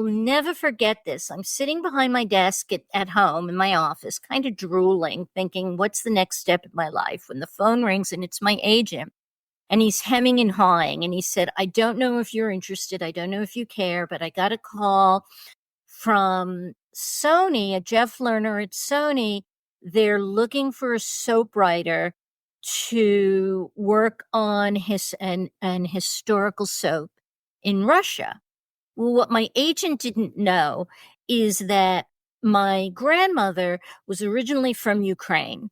will never forget this. I'm sitting behind my desk at home in my office, kind of drooling, thinking, what's the next step in my life? When the phone rings and it's my agent, and he's hemming and hawing. And he said, I don't know if you're interested. I don't know if you care, but I got a call from Sony, a Jeff Lerner at Sony. They're looking for a soap writer to work on an historical soap in Russia. Well, what my agent didn't know is that my grandmother was originally from Ukraine.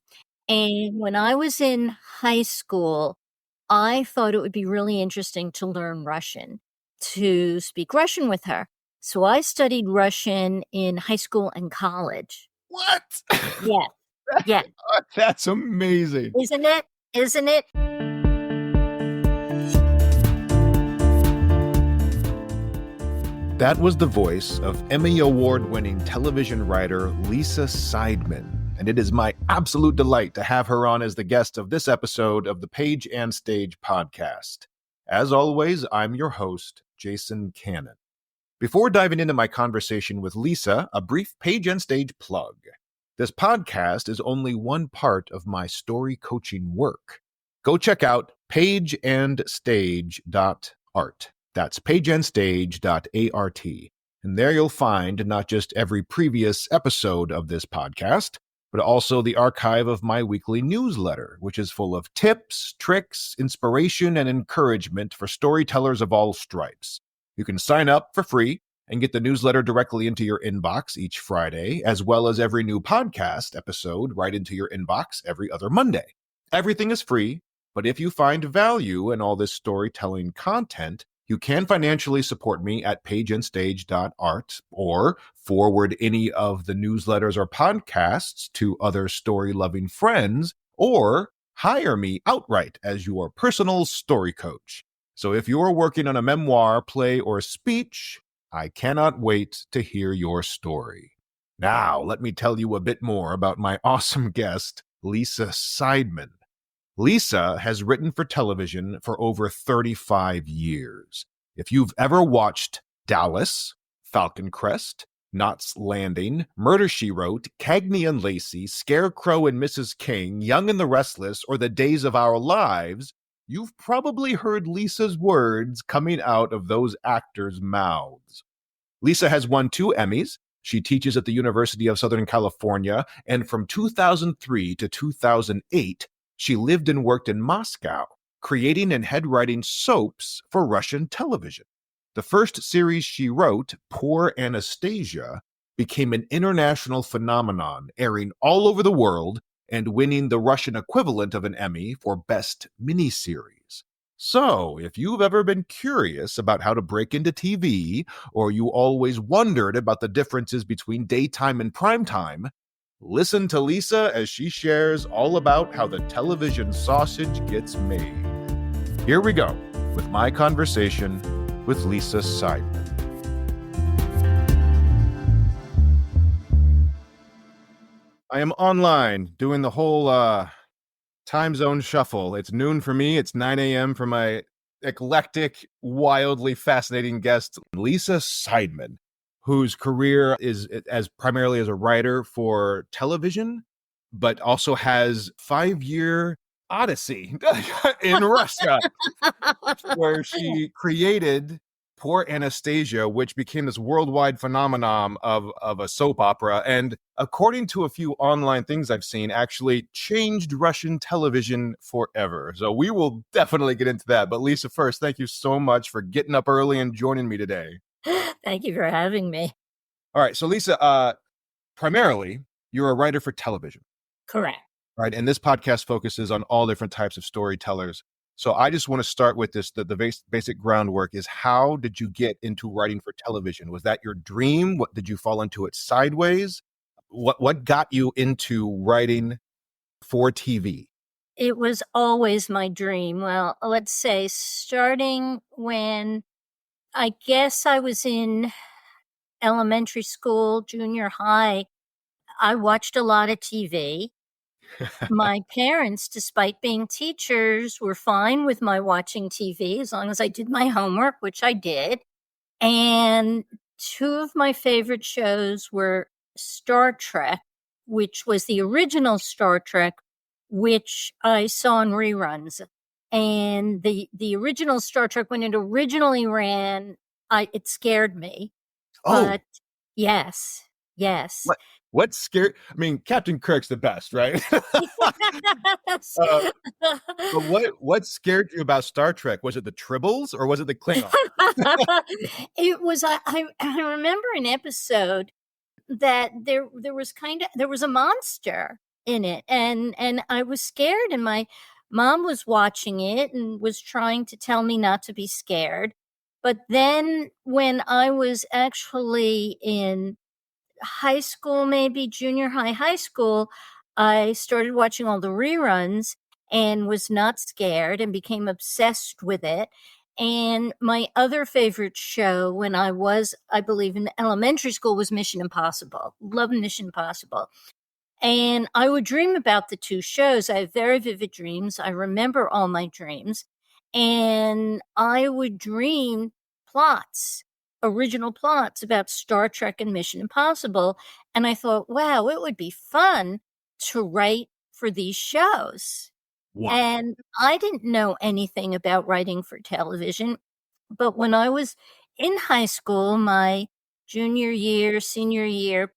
And when I was in high school, I thought it would be really interesting to learn Russian, to speak Russian with her. So I studied Russian in high school and college. What? Yeah. Yeah. That's amazing. Isn't it? Isn't it? That was the voice of Emmy Award-winning television writer Lisa Seidman, and it is my absolute delight to have her on as the guest of this episode of the Page and Stage podcast. As always, I'm your host, Jason Cannon. Before diving into my conversation with Lisa, a brief Page and Stage plug. This podcast is only one part of my story coaching work. Go check out pageandstage.art. That's pageandstage.art. And there you'll find not just every previous episode of this podcast, but also the archive of my weekly newsletter, which is full of tips, tricks, inspiration, and encouragement for storytellers of all stripes. You can sign up for free and get the newsletter directly into your inbox each Friday, as well as every new podcast episode right into your inbox every other Monday. Everything is free, but if you find value in all this storytelling content, you can financially support me at pageandstage.art or forward any of the newsletters or podcasts to other story-loving friends, or hire me outright as your personal story coach. So if you're working on a memoir, play, or speech, I cannot wait to hear your story. Now, let me tell you a bit more about my awesome guest, Lisa Seidman. Lisa has written for television for over 35 years. If you've ever watched Dallas, Falcon Crest, Knots Landing, Murder, She Wrote, Cagney and Lacey, Scarecrow and Mrs. King, Young and the Restless, or The Days of Our Lives, you've probably heard Lisa's words coming out of those actors' mouths. Lisa has won 2 Emmys. She teaches at the University of Southern California, and from 2003 to 2008, she lived and worked in Moscow, creating and head-writing soaps for Russian television. The first series she wrote, Poor Anastasia, became an international phenomenon, airing all over the world and winning the Russian equivalent of an Emmy for Best Miniseries. So, if you've ever been curious about how to break into TV, or you always wondered about the differences between daytime and primetime, listen to Lisa as she shares all about how the television sausage gets made. Here we go with my conversation with Lisa Seidman. I am online doing the whole time zone shuffle. It's noon for me. It's 9 a.m. for my eclectic, wildly fascinating guest, Lisa Seidman, whose career is primarily as a writer for television, but also has 5-year odyssey in Russia, where she created Poor Anastasia, which became this worldwide phenomenon of a soap opera, and according to a few online things I've seen, actually changed Russian television forever. So we will definitely get into that. But Lisa, first, thank you so much for getting up early and joining me today. Thank you for having me. All right, so Lisa, primarily, you're a writer for television. Correct. Right, and this podcast focuses on all different types of storytellers. So I just want to start with this. The basic groundwork is, how did you get into writing for television? Was that your dream? What did you fall into it sideways? What got you into writing for TV? It was always my dream. Well, let's say starting when I guess I was in elementary school, junior high, I watched a lot of TV. My parents, despite being teachers, were fine with my watching TV as long as I did my homework, which I did. And two of my favorite shows were Star Trek, which was the original Star Trek, which I saw in reruns. And the original Star Trek, when it originally ran, it scared me. Oh, But yes, yes. what what scared? I mean, Captain Kirk's the best, right? Yes. uh, but what scared you about Star Trek? Was it the Tribbles or was it the Klingons? It was I remember an episode that there was there was a monster in it, and I was scared, and my mom was watching it and was trying to tell me not to be scared. But then when I was actually in high school, maybe junior high school, I started watching all the reruns and was not scared and became obsessed with it. And my other favorite show when I was, I believe, in elementary school was Mission Impossible. Love Mission Impossible. And I would dream about the two shows. I have very vivid dreams. I remember all my dreams. And I would dream plots, original plots about Star Trek and Mission Impossible. And I thought, wow, it would be fun to write for these shows. Wow. And I didn't know anything about writing for television. But when I was in high school, my junior year, senior year,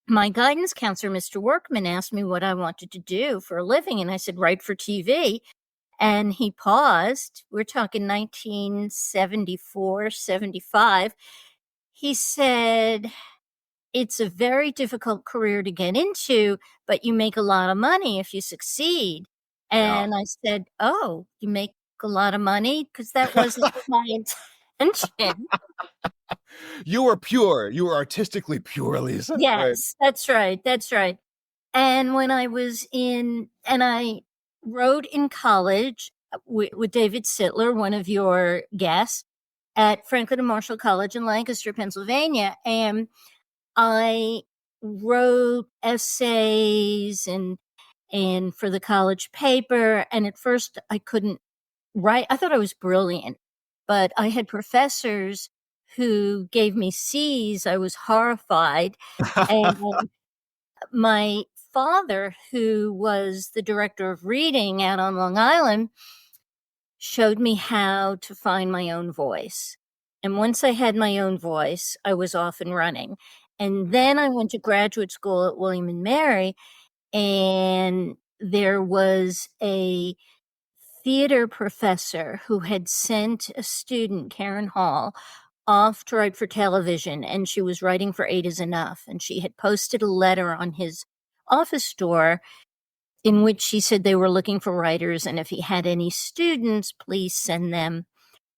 my guidance counselor, Mr. Workman, asked me what I wanted to do for a living. And I said, write for TV. And he paused. We're talking 1974, 75. He said, it's a very difficult career to get into, but you make a lot of money if you succeed. Yeah. And I said, oh, you make a lot of money? Because that wasn't my intention. You were pure. You were artistically pure, Lisa. Right. Yes, that's right. That's right. And when I was and I wrote in college with David Sittler, one of your guests, at Franklin and Marshall College in Lancaster, Pennsylvania. And I wrote essays and for the college paper. And at first I couldn't write. I thought I was brilliant, but I had professors who gave me C's. I was horrified. And my father, who was the director of reading out on Long Island, showed me how to find my own voice. And once I had my own voice, I was off and running. And then I went to graduate school at William and Mary, and there was a theater professor who had sent a student, Karen Hall, off to write for television, and she was writing for Eight is Enough. And she had posted a letter on his office door in which she said they were looking for writers, and if he had any students, please send them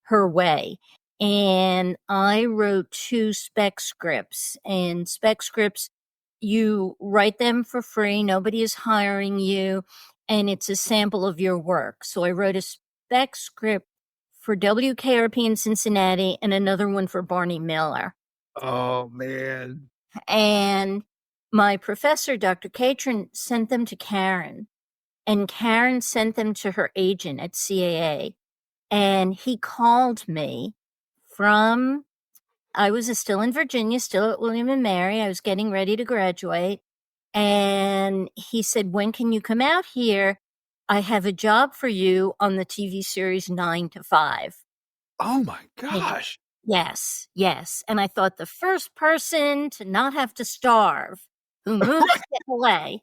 her way. And I wrote 2 spec scripts, and spec scripts, you write them for free. Nobody is hiring you, and it's a sample of your work. So I wrote a spec script for WKRP in Cincinnati and another one for Barney Miller. Oh, man. And my professor, Dr. Catron, sent them to Karen, and Karen sent them to her agent at CAA. And he called me from, I was still in Virginia, still at William and Mary. I was getting ready to graduate. And he said, when can you come out here? I have a job for you on the TV series 9 to 5. Oh, my And gosh. yes, yes. And I thought the first person to not have to starve who moved to LA.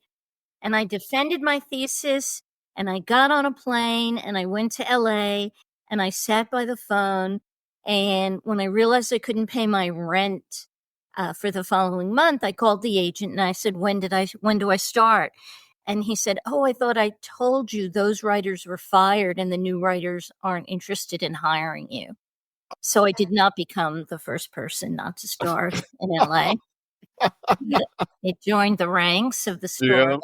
And I defended my thesis, and I got on a plane and I went to LA, and I sat by the phone. And when I realized I couldn't pay my rent for the following month, I called the agent and I said, when do I start? And he said, oh, I thought I told you those writers were fired and the new writers aren't interested in hiring you. So I did not become the first person not to starve in LA. It joined the ranks of the story. Yeah.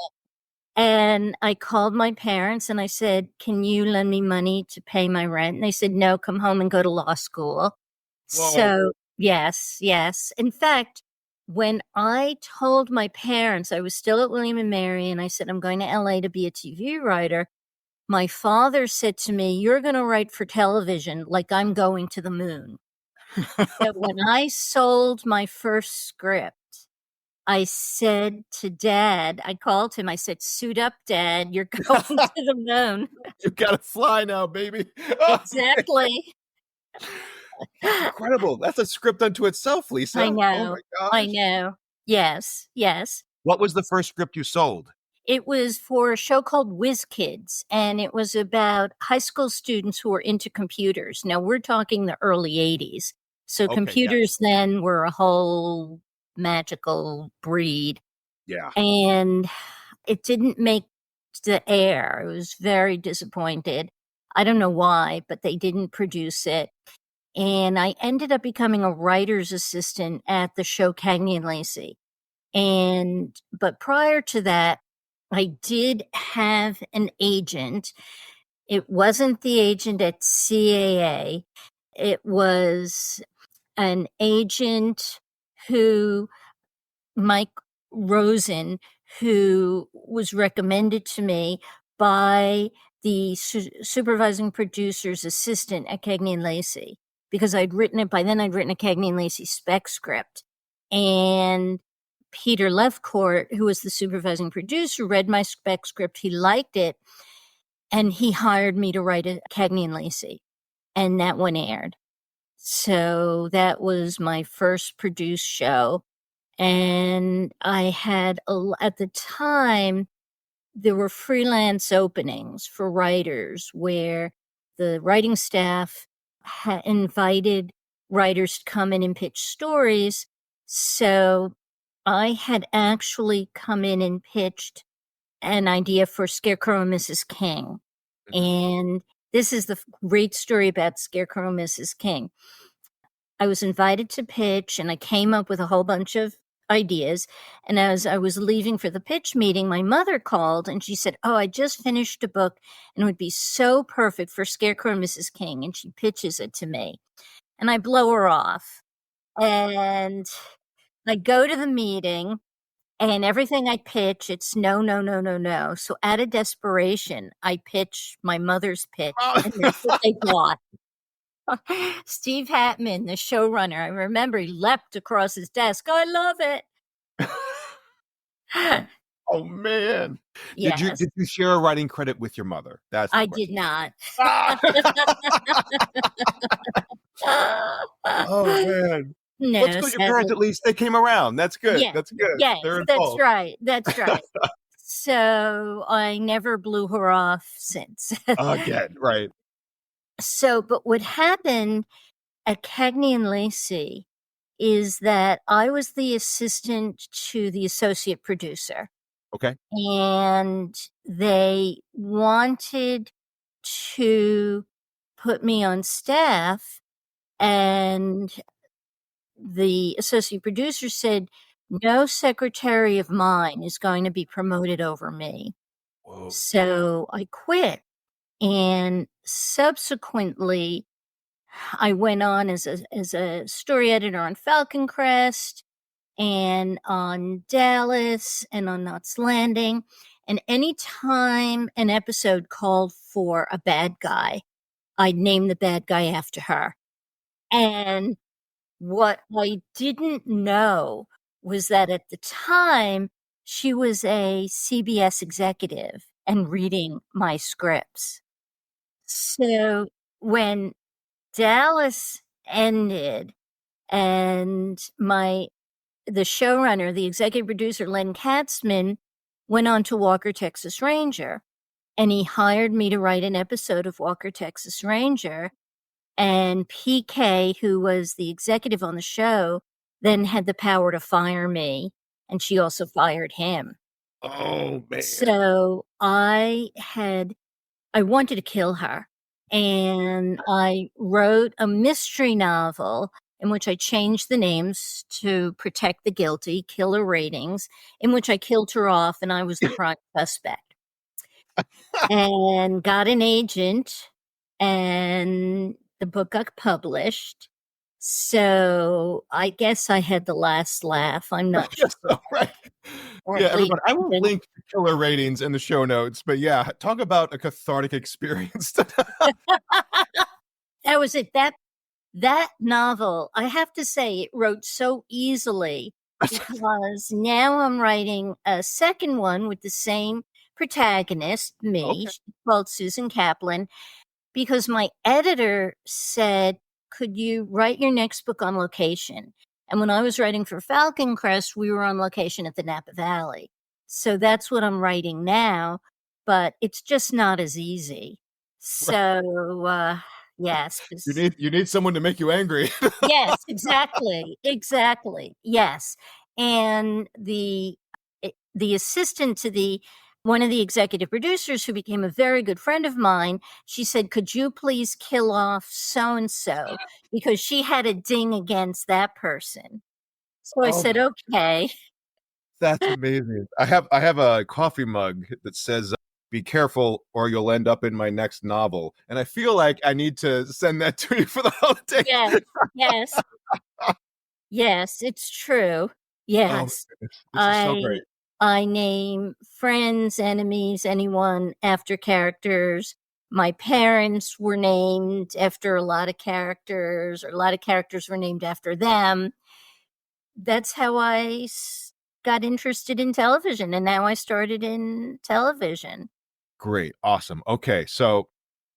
And I called my parents and I said, can you lend me money to pay my rent? And they said, no, come home and go to law school. Whoa. So, yes, yes. In fact, when I told my parents, I was still at William and Mary, and I said, I'm going to LA to be a TV writer. My father said to me, you're going to write for television like I'm going to the moon. that when I sold my first script, I said to Dad, I called him, I said, "Suit up, Dad, you're going to the moon." You gotta fly now, baby. Exactly. That's incredible. That's a script unto itself, I Lisa. Oh know. my I gosh. know. Yes, yes. What was the first script you sold? It was for a show called Whiz Kids, and it was about high school students who were into computers. Now, we're talking the early 80s. So Okay, yes. computers then were a whole magical breed. Yeah. And it didn't make the air. I was very disappointed. I don't know why, but they didn't produce it. And I ended up becoming a writer's assistant at the show Cagney and Lacey. But prior to that, I did have an agent. It wasn't the agent at CAA. It was an agent who Mike Rosen, who was recommended to me by the supervising producer's assistant at Cagney and Lacey, because I'd written it by then. I'd written a Cagney and Lacey spec script, and Peter Lefcourt, who was the supervising producer, read my spec script. He liked it, and he hired me to write a Cagney and Lacey, and that one aired. So that was my first produced show. And I had, at the time, there were freelance openings for writers where the writing staff invited writers to come in and pitch stories. So I had actually come in and pitched an idea for Scarecrow and Mrs. King. Mhm. And this is the great story about Scarecrow and Mrs. King. I was invited to pitch, and I came up with a whole bunch of ideas. And as I was leaving for the pitch meeting, my mother called and she said, "Oh, I just finished a book and it would be so perfect for Scarecrow and Mrs. King." And she pitches it to me. And I blow her off. And I go to the meeting, and everything I pitch, it's no, no, no, no, no. So out of desperation, I pitch my mother's pitch, and that's what they bought. Steve Hatman, the showrunner, I remember he leapt across his desk. "I love it." Oh man. Yes, Did you share a writing credit with your mother? That's the I did question. not. Ah! Oh man. Well, it's No, good your parents, sadly. at least they came around. That's good. Yes, That's good. yes, They're that's involved. right. That's right. So I never blew her off since. Again, right. But what happened at Cagney and Lacey is that I was the assistant to the associate producer. Okay. And they wanted to put me on staff, and the associate producer said, "No secretary of mine is going to be promoted over me." Whoa. So I quit, and subsequently I went on as a story editor on Falcon Crest and on Dallas and on Knots Landing. And anytime an episode called for a bad guy, I'd name the bad guy after her. And what I didn't know was that at the time, she was a CBS executive and reading my scripts. So when Dallas ended and the showrunner, the executive producer, Len Katzman, went on to Walker, Texas Ranger, and he hired me to write an episode of Walker, Texas Ranger. And PK, who was the executive on the show, then had the power to fire me, and she also fired him. Oh man. So I wanted to kill her. And I wrote a mystery novel in which I changed the names to protect the guilty, killer ratings, in which I killed her off and I was the prime suspect. And got an agent, and the book got published. So I guess I had the last laugh. I'm I not sure. guess so, right? Or Yeah, at least everybody, I will link to killer ratings in the show notes. But yeah, talk about a cathartic experience. that was it. That novel, I have to say, it wrote so easily because now I'm writing a second one with the same protagonist, me. Okay. She's called Susan Kaplan, because my editor said, could you write your next book on location? And when I was writing for Falcon Crest, we were on location at the Napa Valley. So that's what I'm writing now, but it's just not as easy. Right. So, yes, You need someone to make you angry. yes, exactly, exactly, yes. And the assistant to the one of the executive producers, who became a very good friend of mine, she said, could you please kill off so and so, because she had a ding against that person. So I Oh said, my, okay. that's amazing. I have a coffee mug that says be careful or you'll end up in my next novel. And I feel like I need to send that to you for the holidays. Yes, yes, yes, it's true. Oh my Yes. goodness. This is so I great. I name friends, enemies, anyone after characters. My parents were named after a lot of characters, or a lot of characters were named after them. That's how got interested in television, and now I started in television. Great. Awesome. Okay. So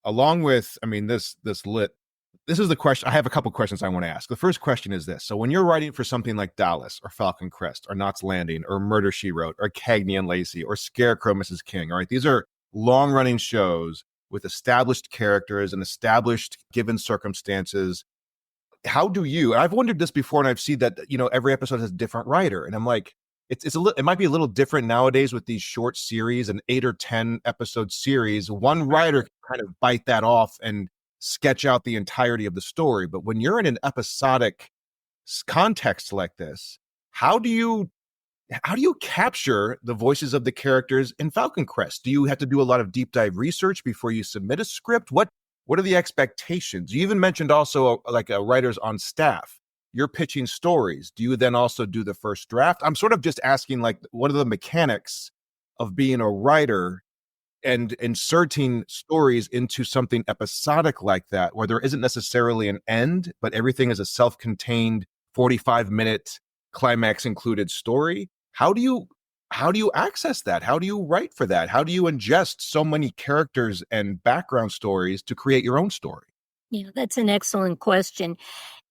along with, I mean, this is the question. I have a couple questions I want to ask. The first question is this. So when you're writing for something like Dallas or Falcon Crest or Knots Landing or Murder She Wrote or Cagney and Lacey or Scarecrow Mrs. King, all right, these are long running shows with established characters and established given circumstances. How do you, I've wondered this before, and I've seen that, every episode has a different writer. And I'm like, it might be a little different nowadays with these short series, an 8 or 10 episode series. One writer can kind of bite that off and sketch out the entirety of the story. But when you're in an episodic context like this, how do you capture the voices of the characters in Falcon Crest? Do you have to do a lot of deep dive research before you submit a script? What are the expectations? You even mentioned also like writers on staff. You're pitching stories. Do you then also do the first draft? I'm sort of just asking, like, what are the mechanics of being a writer and inserting stories into something episodic like that, where there isn't necessarily an end, but everything is a self-contained 45-minute climax included story? How do you access that? How do you write for that? How do you ingest so many characters and background stories to create your own story? Yeah, that's an excellent question.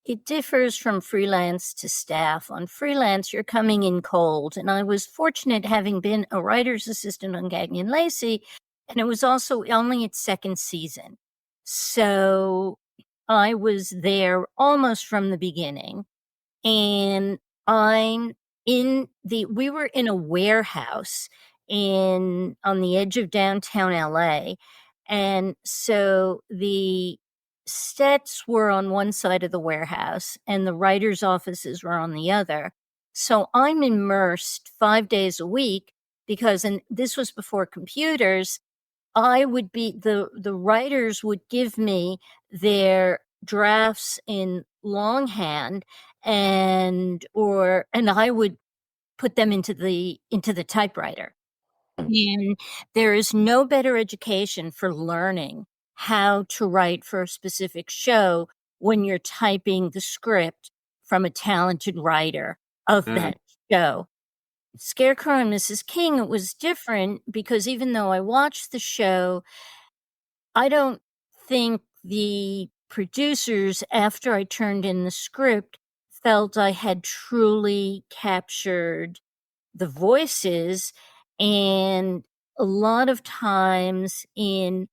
It differs from freelance to staff. On freelance, you're coming in cold. And I was fortunate, having been a writer's assistant on Cagney and Lacey, and it was also only its second season. So I was there almost from the beginning. And we were in a warehouse on the edge of downtown LA. And so the sets were on one side of the warehouse and the writers' offices were on the other. So I'm immersed 5 days a week because, and this was before computers, the writers would give me their drafts in longhand, and I would put them into the typewriter. And there is no better education for learning how to write for a specific show when you're typing the script from a talented writer of Mm. that show. Scarecrow and Mrs. King, it was different because even though I watched the show, I don't think the producers, after I turned in the script, felt I had truly captured the voices. And a lot of times in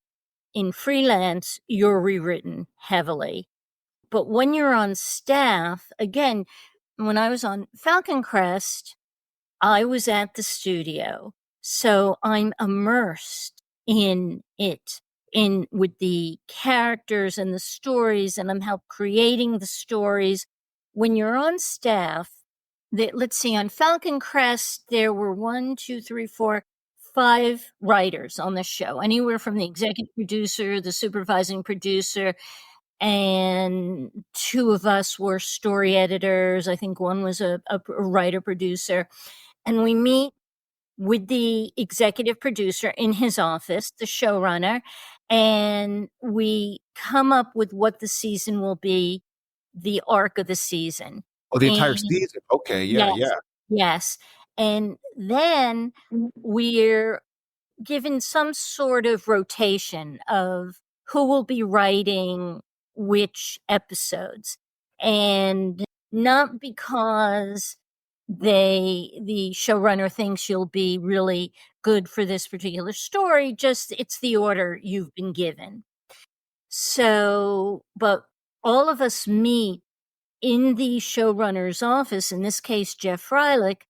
freelance, you're rewritten heavily. But when you're on staff, again, when I was on Falcon Crest, I was at the studio, so I'm immersed in it, in with the characters and the stories, and I'm help creating the stories. When you're on staff, let's see, on Falcon Crest, there were 5 writers on the show, anywhere from the executive producer, the supervising producer, and 2 of us were story editors. I think one was a writer producer. And we meet with the executive producer in his office, the showrunner, and we come up with what the season will be the arc of the season. Oh, the entire And season. Okay, yeah, yes, yeah. yes. And then we're given some sort of rotation of who will be writing which episodes. And not because the showrunner thinks you'll be really good for this particular story, just it's the order you've been given. So, but all of us meet in the showrunner's office, in this case, Jeff Freilich,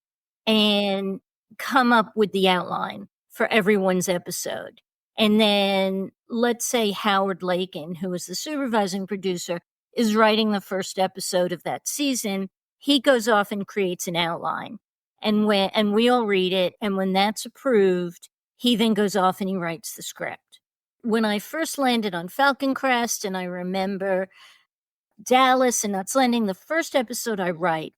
and come up with the outline for everyone's episode. And then let's say Howard Lakin, who is the supervising producer, is writing the first episode of that season. He goes off and creates an outline. And we all read it. And when that's approved, he then goes off and he writes the script. When I first landed on Falcon Crest, and I remember Dallas and Nuts Landing, the first episode I write,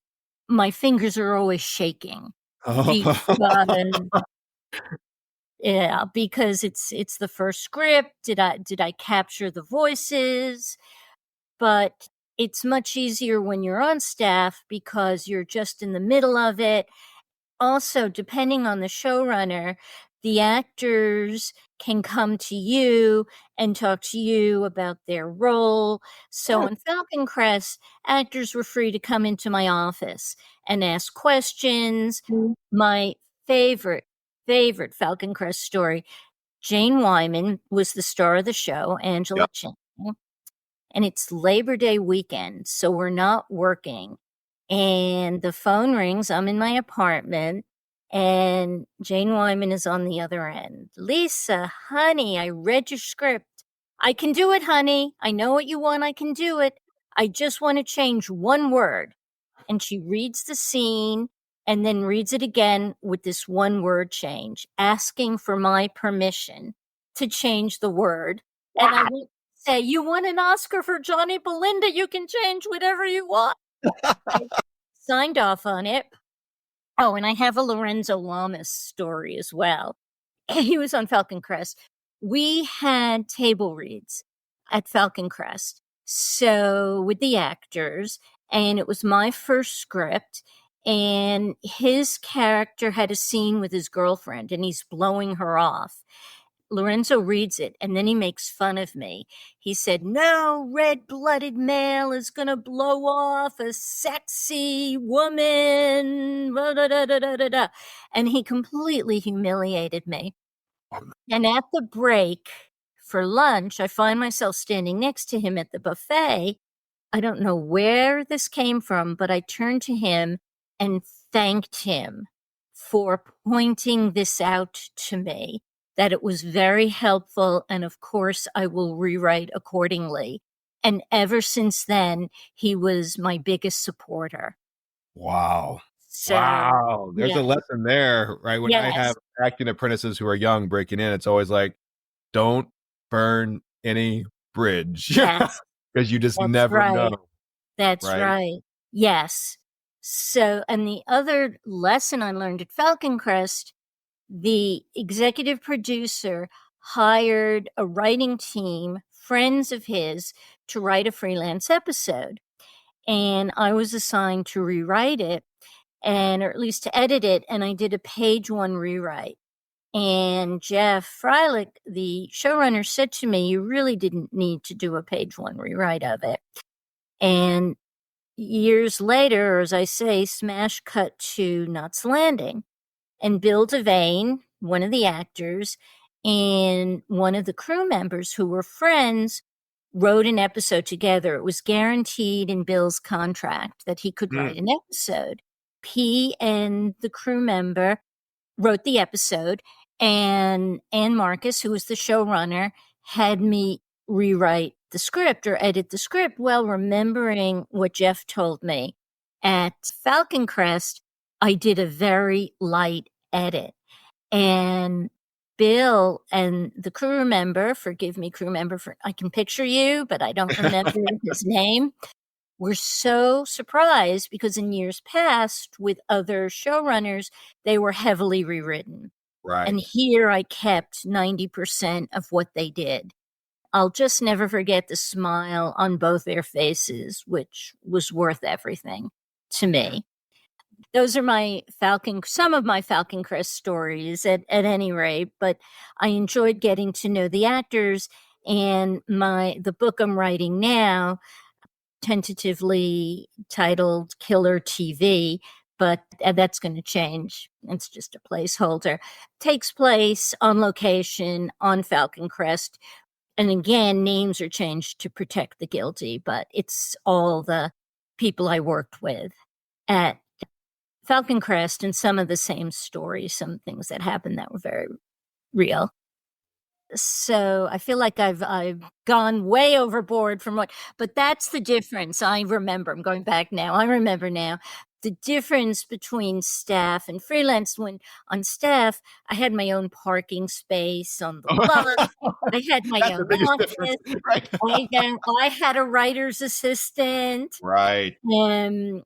my fingers are always shaking because because it's the first script. Did I capture the voices? But it's much easier when you're on staff because you're just in the middle of it. Also, depending on the showrunner, the actors can come to you and talk to you about their role. So on Falcon Crest, actors were free to come into my office and ask questions. My favorite Falcon Crest story, Jane Wyman was the star of the show, Angela Yep. Chang, and it's Labor Day weekend, so we're not working. And the phone rings. I'm in my apartment, and Jane Wyman is on the other end. Lisa, honey, I read your script. I can do it, honey. I know what you want. I can do it. I just want to change one word. And she reads the scene and then reads it again with this one word change, asking for my permission to change the word. And I would say, you won an Oscar for Johnny Belinda. You can change whatever you want. I signed off on it. Oh, and I have a Lorenzo Lamas story as well. He was on Falcon Crest. We had table reads at Falcon Crest. So with the actors, and it was my first script. And his character had a scene with his girlfriend, and he's blowing her off. Lorenzo reads it, and then he makes fun of me. He said, no red-blooded male is going to blow off a sexy woman. Da, da, da, da, da, da. And he completely humiliated me. And at the break for lunch, I find myself standing next to him at the buffet. I don't know where this came from, but I turned to him and thanked him for pointing this out to me, that it was very helpful. And of course, I will rewrite accordingly. And ever since then, he was my biggest supporter. Wow. So, Wow. There's yeah. a lesson there, right? When I have Yes. acting apprentices who are young breaking in, it's always like, don't burn any bridge. Yes. Because you just That's never right. know. That's Right. right. Yes. So, and the other lesson I learned at Falcon Crest, the executive producer hired a writing team, friends of his, to write a freelance episode. And I was assigned to rewrite it, or at least to edit it. And I did a page 1 rewrite. And Jeff Freilich, the showrunner, said to me, you really didn't need to do a page 1 rewrite of it. And years later, as I say, smash cut to Knots Landing. And Bill Devane, one of the actors, and one of the crew members who were friends, wrote an episode together. It was guaranteed in Bill's contract that he could write an episode. He and the crew member wrote the episode, and Ann Marcus, who was the showrunner, had me rewrite the script or edit the script. Well, remembering what Jeff told me at Falcon Crest, I did a very light edit. And Bill and the crew member, forgive me, crew member, for I can picture you, but I don't remember his name, were so surprised because in years past with other showrunners, they were heavily rewritten. Right. And here I kept 90% of what they did. I'll just never forget the smile on both their faces, which was worth everything to me. Those are some of my Falcon Crest stories at any rate, but I enjoyed getting to know the actors, and the book I'm writing now, tentatively titled Killer TV, but that's going to change. It's just a placeholder. Takes place on location on Falcon Crest. And again, names are changed to protect the guilty, but it's all the people I worked with at Falcon Crest, and some of the same stories, some things that happened that were very real. So I feel like I've gone way overboard from but that's the difference. I remember. I'm going back now. I remember now the difference between staff and freelance. When on staff, I had my own parking space on the lot. I had my That's the own biggest office. difference, right? I had a writer's assistant. Right. When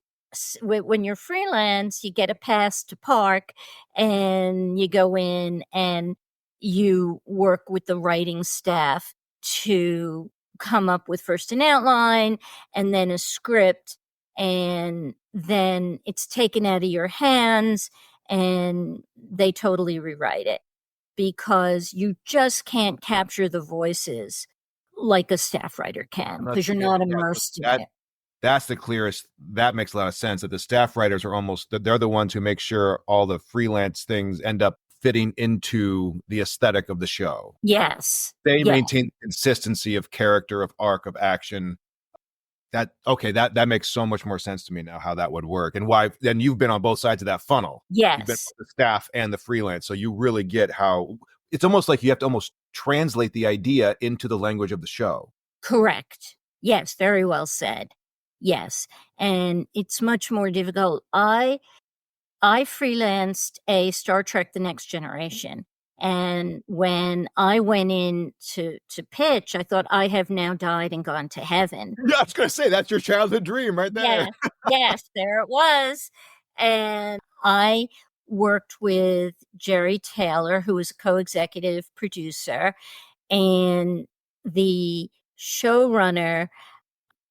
you're freelance, you get a pass to park, and you go in and you work with the writing staff to come up with first an outline and then a script, and then it's taken out of your hands and they totally rewrite it, because you just can't capture the voices like a staff writer can, because you're not immersed in it. That's the clearest. That makes a lot of sense, that the staff writers are they're the ones who make sure all the freelance things end up fitting into the aesthetic of the show. Yes. They maintain the consistency of character, of arc, of action. That makes so much more sense to me now, how that would work, and why. Then you've been on both sides of that funnel. Yes. You've been the staff and the freelance, so you really get how it's almost like you have to almost translate the idea into the language of the show. Correct. Yes, very well said. Yes, and it's much more difficult. I freelanced a Star Trek: The Next Generation, and when I went in to pitch, I thought, I have now died and gone to heaven. Yeah, I was going to say, that's your childhood dream right there. Yes, there it was. And I worked with Jerry Taylor, who was a co-executive producer, and the showrunner.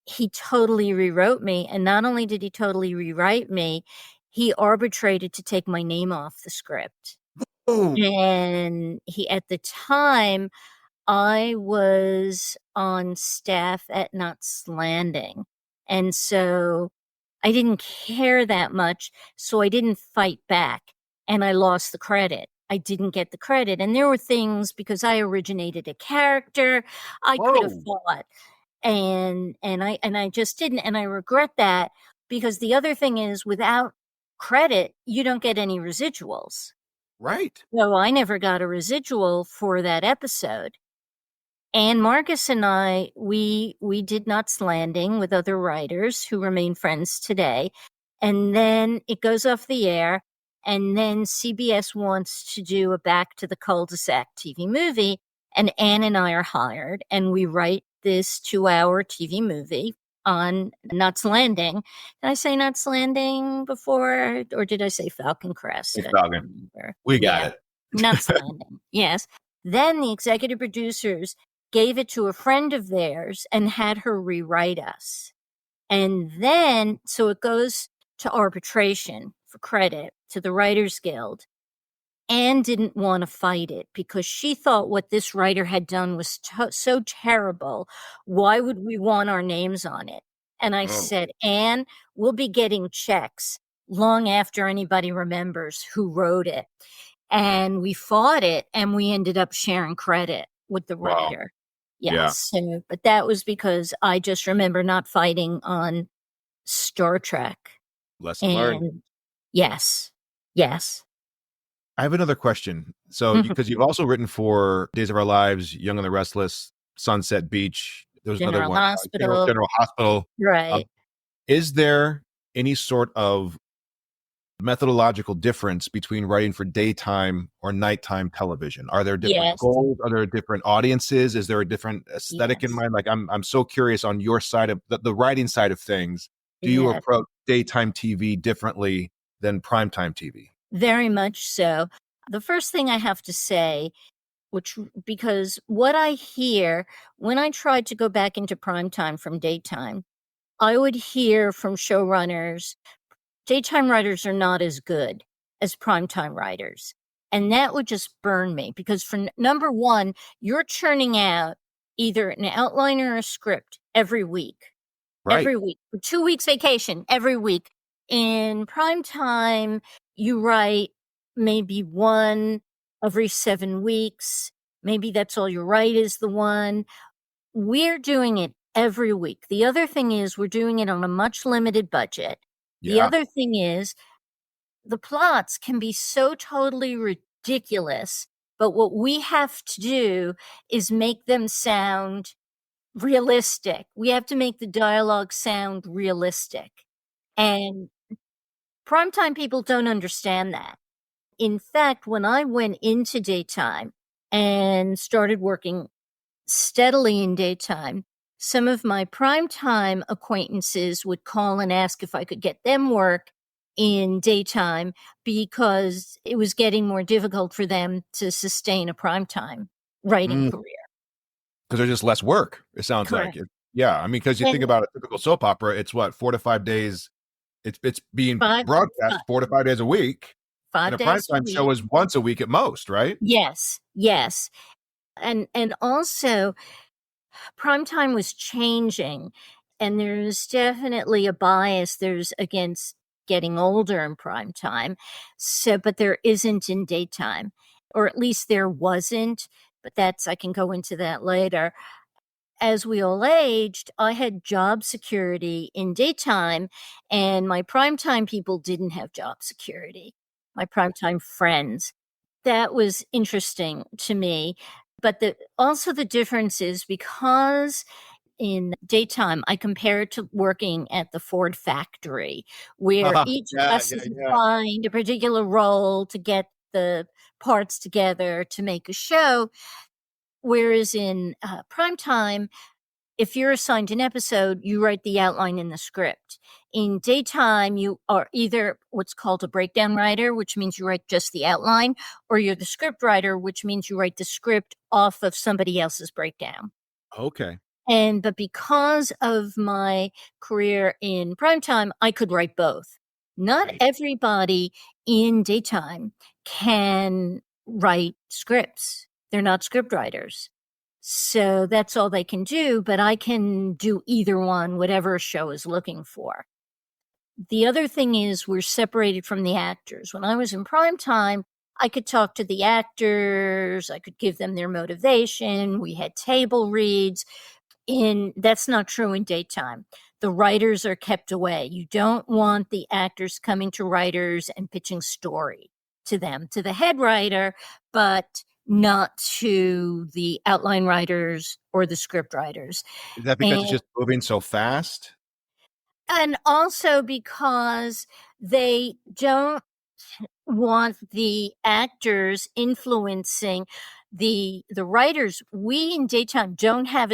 He totally rewrote me. And not only did he totally rewrite me, he arbitrated to take my name off the script. Oh. And at the time, I was on staff at Knots Landing. And so I didn't care that much. So I didn't fight back, and I lost the credit. I didn't get the credit. And there were things, because I originated a character, I could have fought. And I just didn't, and I regret that, because the other thing is, without credit, you don't get any residuals. Right. So I never got a residual for that episode. And Marcus and I, we did Knots Landing with other writers who remain friends today. And then it goes off the air, and then CBS wants to do a Back to the Cul-de-Sac TV movie, and Anne and I are hired, and we write this 2-hour TV movie on Knots Landing. Did I say Knots Landing before, or did I say Falcon Crest? It's Falcon. We got it. Knots Landing, yes. Then the executive producers gave it to a friend of theirs and had her rewrite us. And then, so it goes to arbitration for credit to the Writers Guild. Anne didn't want to fight it, because she thought what this writer had done was so terrible. Why would we want our names on it? And I said, Anne, we'll be getting checks long after anybody remembers who wrote it. And we fought it, and we ended up sharing credit with the writer. Yes. Yeah. So, but that was because I just remember not fighting on Star Trek. Lesson learned. Yes. I have another question. So, because you've also written for Days of Our Lives, Young and the Restless, Sunset Beach. There was another one. General Hospital. Right. Is there any sort of methodological difference between writing for daytime or nighttime television? Are there different goals? Are there different audiences? Is there a different aesthetic in mind? Like, I'm so curious on your side of the writing side of things. Do you approach daytime TV differently than primetime TV? Very much so. The first thing I have to say which because what I hear when I tried to go back into primetime from daytime, I would hear from showrunners, daytime writers are not as good as primetime writers. And that would just burn me because for number one, you're churning out either an outline or a script Right. every week, for 2 weeks vacation every week. In prime time, you write maybe one every 7 weeks. Maybe that's all you write is the one. We're doing it every week. The other thing is we're doing it on a much limited budget. The Yeah. other thing is the plots can be so totally ridiculous, but what we have to do is make them sound realistic. We have to make the dialogue sound realistic. And primetime people don't understand that. In fact, when I went into daytime and started working steadily in daytime, some of my primetime acquaintances would call and ask if I could get them work in daytime because it was getting more difficult for them to sustain a primetime writing Because career. there's just less work, it sounds like. Correct. Yeah. I mean, because you think And about a typical soap opera, it's what, 4 to 5 days. It's being five, broadcast 4 to 5 days a week. And five a days a primetime show week. is once a week at most, right? Yes, yes. And also primetime was changing and there's definitely a bias there's against getting older in primetime. So but there isn't in daytime. Or at least there wasn't, but that's I can go into that later. As we all aged, I had job security in daytime, and my primetime people didn't have job security. My primetime friends. That was interesting to me. But also the difference is because in daytime, I compare it to working at the Ford factory, where each of Yeah, us yeah, is yeah. assigned a particular role to get the parts together to make a show. Whereas in prime time, if you're assigned an episode, you write the outline in the script. In daytime, you are either what's called a breakdown writer, which means you write just the outline, or you're the script writer, which means you write the script off of somebody else's breakdown. Okay. But because of my career in primetime, I could write both. Not Right. everybody in daytime can write scripts. They're not script writers. So that's all they can do, but I can do either one, whatever a show is looking for. The other thing is we're separated from the actors. When I was in prime time, I could talk to the actors, I could give them their motivation, we had table reads. That's not true in daytime. The writers are kept away. You don't want the actors coming to writers and pitching story to them, to the head writer, but not to the outline writers or the script writers. Is that because it's And just moving so fast? and also because they don't want the actors influencing the writers. We in daytime don't have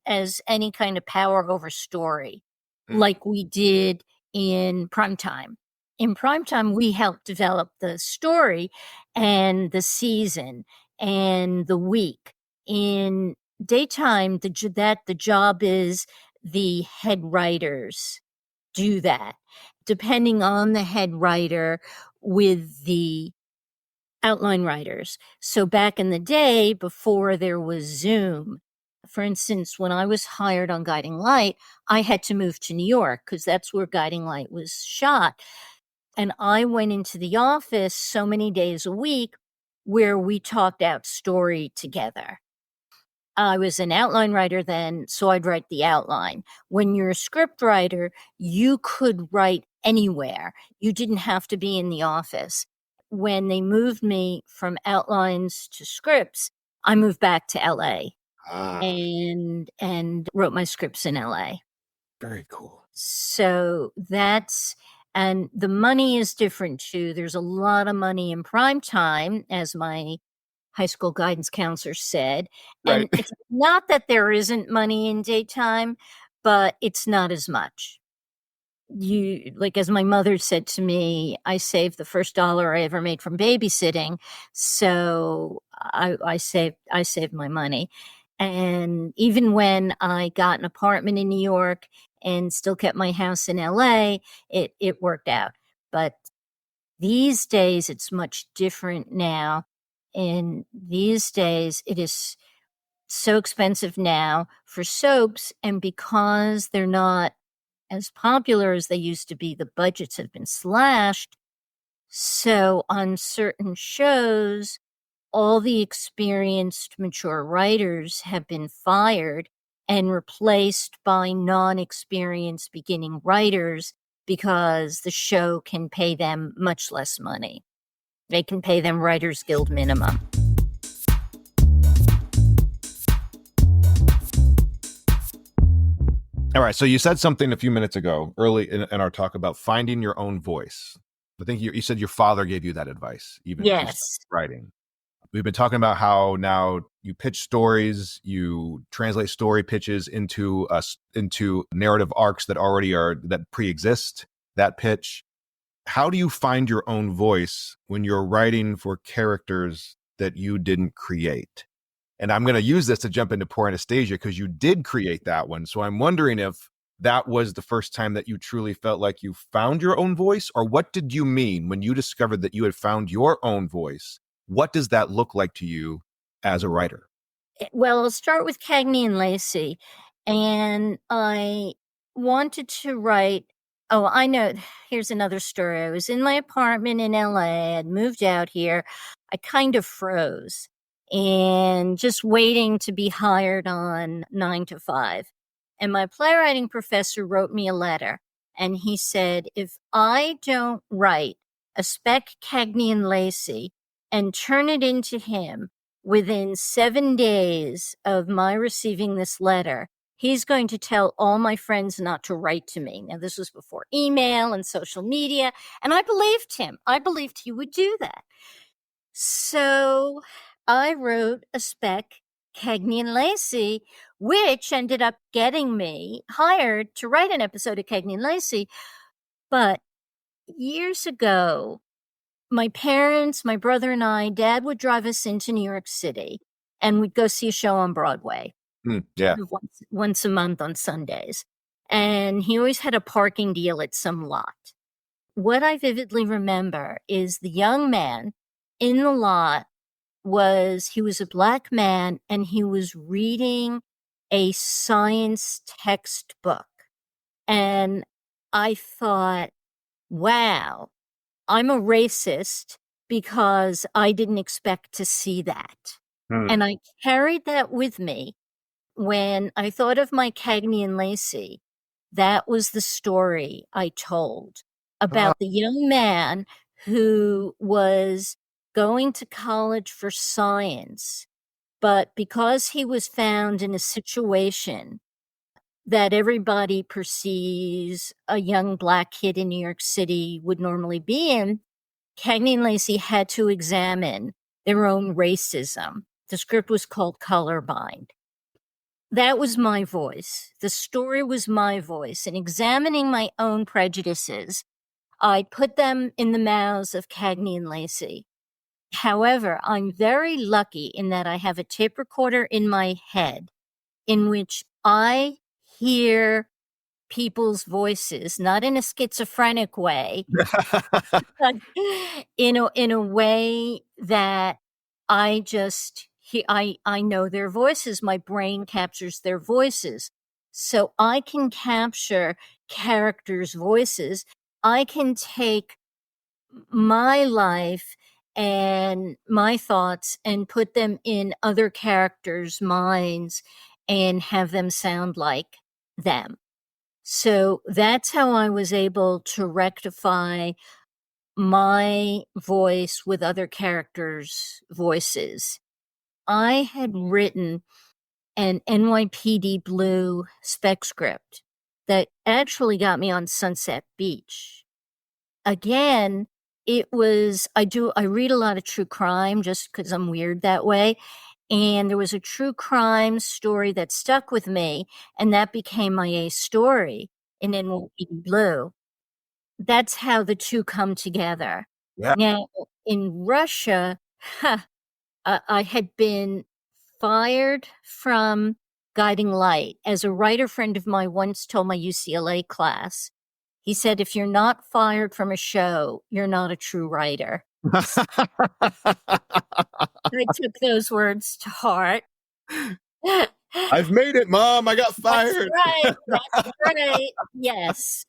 as any kind of power over story Mm. like we did in primetime. In primetime, we helped develop the story and the season and the week. In daytime, the job is the head writers do that, depending on the head writer with the outline writers. So back in the day, before there was Zoom, for instance, when I was hired on Guiding Light, I had to move to New York because that's where Guiding Light was shot. And I went into the office so many days a week where we talked out story together. I was an outline writer then, so I'd write the outline. When you're a script writer, you could write anywhere. You didn't have to be in the office. When they moved me from outlines to scripts, I moved back to LA Ah, and wrote my scripts in LA. very cool. So and the money is different too. There's a lot of money in prime time, as my high school guidance counselor said. Right. And it's not that there isn't money in daytime, but it's not as much. like, as my mother said to me, I saved the first dollar I ever made from babysitting. So I saved my money. And even when I got an apartment in New York and still kept my house in LA, it worked out. But these days it's much different now. And these days it is so expensive now for soaps, and because they're not as popular as they used to be, the budgets have been slashed. So on certain shows, all the experienced, mature writers have been fired and replaced by non-experienced beginning writers because the show can pay them much less money. They can pay them Writers Guild minimum. All right. So you said something a few minutes ago, early in our talk, about finding your own voice. I think you said your father gave you that advice, even as you started Yes. writing. We've been talking about how now you pitch stories, you translate story pitches into narrative arcs that pre-exist that pitch. How do you find your own voice when you're writing for characters that you didn't create? And I'm going to use this to jump into Poor Anastasia because you did create that one. So I'm wondering if that was the first time that you truly felt like you found your own voice, or what did you mean when you discovered that you had found your own voice? What does that look like to you as a writer? Well, I'll start with Cagney and Lacey. And I wanted to write. Oh, I know. Here's another story. I was in my apartment in LA. I'd moved out here. I kind of froze and just waiting to be hired on 9 to 5. And my playwriting professor wrote me a letter. And he said, if I don't write a spec Cagney and Lacey and turn it into him within 7 days of my receiving this letter, he's going to tell all my friends not to write to me. Now, this was before email and social media, and I believed him. I believed he would do that. So I wrote a spec, Cagney and Lacey, which ended up getting me hired to write an episode of Cagney and Lacey. But years ago, my parents, my brother and I, Dad would drive us into New York City and we'd go see a show on Broadway. Yeah. Once a month on Sundays. And he always had a parking deal at some lot. What I vividly remember is the young man in the lot he was a black man and he was reading a science textbook. And I thought, wow, I'm a racist because I didn't expect to see that. And I carried that with me when I thought of my Cagney and Lacey. That was the story I told about the young man who was going to college for science, but because he was found in a situation that everybody perceives a young black kid in New York City would normally be in, Cagney and Lacey had to examine their own racism. The script was called Colorblind. That was my voice. The story was my voice. In examining my own prejudices, I put them in the mouths of Cagney and Lacey. However, I'm very lucky in that I have a tape recorder in my head in which I hear people's voices, not in a schizophrenic way, but in a way that I just I know their voices. My brain captures their voices. So I can capture characters' voices. I can take my life and my thoughts and put them in other characters' minds and have them sound like them. So that's how I was able to rectify my voice with other characters' voices. I had written an NYPD Blue spec script that actually got me on Sunset Beach. Again, I read a lot of true crime just because I'm weird that way. And there was a true crime story that stuck with me, and that became my A story in NYPD Blue. that's how the two come together. Yeah. Now, in Russia, I had been fired from Guiding Light. As a writer friend of mine once told my UCLA class, he said, if you're not fired from a show, you're not a true writer. I took those words to heart. That's I've made it, Mom. I got fired. right. That's right. Yes.